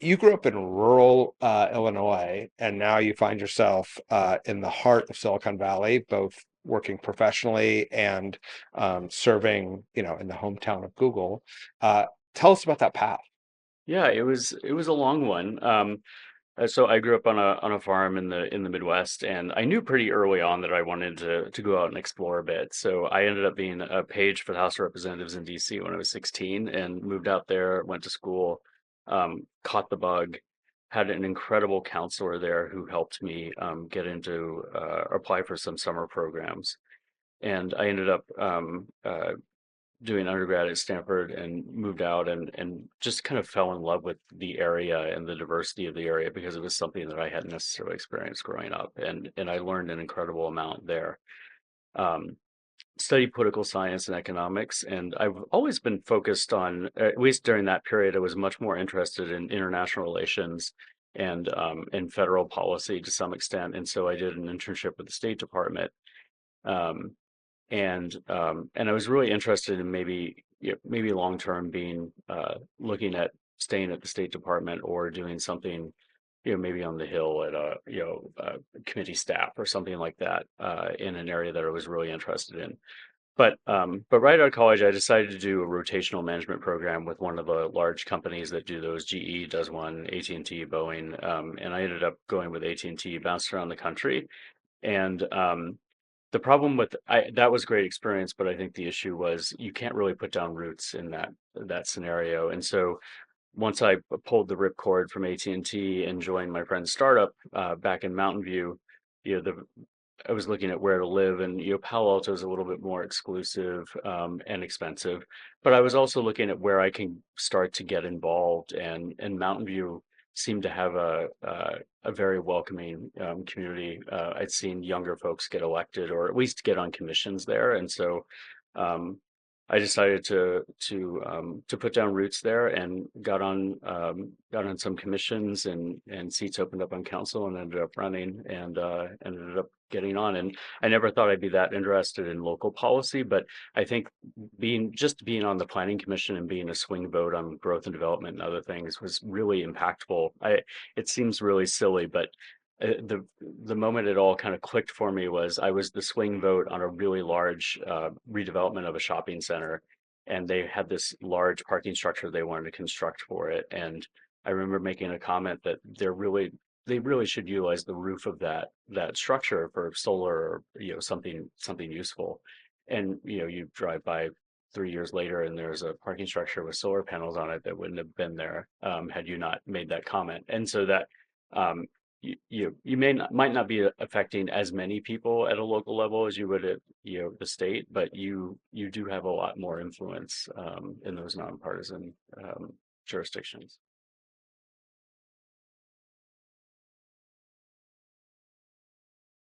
You grew up in rural Illinois, and now you find yourself in the heart of Silicon Valley, both working professionally and serving, in the hometown of Google. Uh, Tell us about that path. Yeah, it was a long one. So I grew up on a farm in the Midwest, and I knew pretty early on that I wanted to go out and explore a bit. So I ended up being a page for the House of Representatives in DC when I was 16, and moved out there, went to school, caught the bug, had an incredible counselor there who helped me get into apply for some summer programs, and I ended up doing undergrad at Stanford and moved out and just kind of fell in love with the area and the diversity of the area because it was something that I hadn't necessarily experienced growing up, and I learned an incredible amount there. Um, Studied political science and economics, and I've always been focused on, at least during that period, I was much more interested in international relations and federal policy to some extent. And so I did an internship with the State Department. Um, and I was really interested in maybe long term being looking at staying at the State Department or doing something maybe on the Hill at a committee staff or something like that in an area that I was really interested in. But right out of college, I decided to do a rotational management program with one of the large companies that do those. GE does one, AT&T, Boeing, and I ended up going with AT&T, bounced around the country, and the problem with that was a great experience, but I think the issue was you can't really put down roots in that scenario. And so once I pulled the ripcord from AT&T and T and joined my friend's startup back in Mountain View, you know, the I was looking at where to live, and Palo Alto is a little bit more exclusive and expensive, but I was also looking at where I can start to get involved, and Mountain View seemed to have a very welcoming community. I'd seen younger folks get elected or at least get on commissions there, and so um, I decided to put down roots there and got on some commissions, and seats opened up on council, and ended up running, and ended up getting on. And I never thought I'd be that interested in local policy, but I think being on the planning commission and being a swing vote on growth and development and other things was really impactful. It seems really silly, but the moment it all kind of clicked for me was I was the swing vote on a really large redevelopment of a shopping center, and they had this large parking structure they wanted to construct for it. And I remember making a comment that they really should utilize the roof of that structure for solar or something useful. And you drive by 3 years later, and there's a parking structure with solar panels on it that wouldn't have been there had you not made that comment. And so that um, you might not be affecting as many people at a local level as you would at the state, but you do have a lot more influence in those nonpartisan jurisdictions.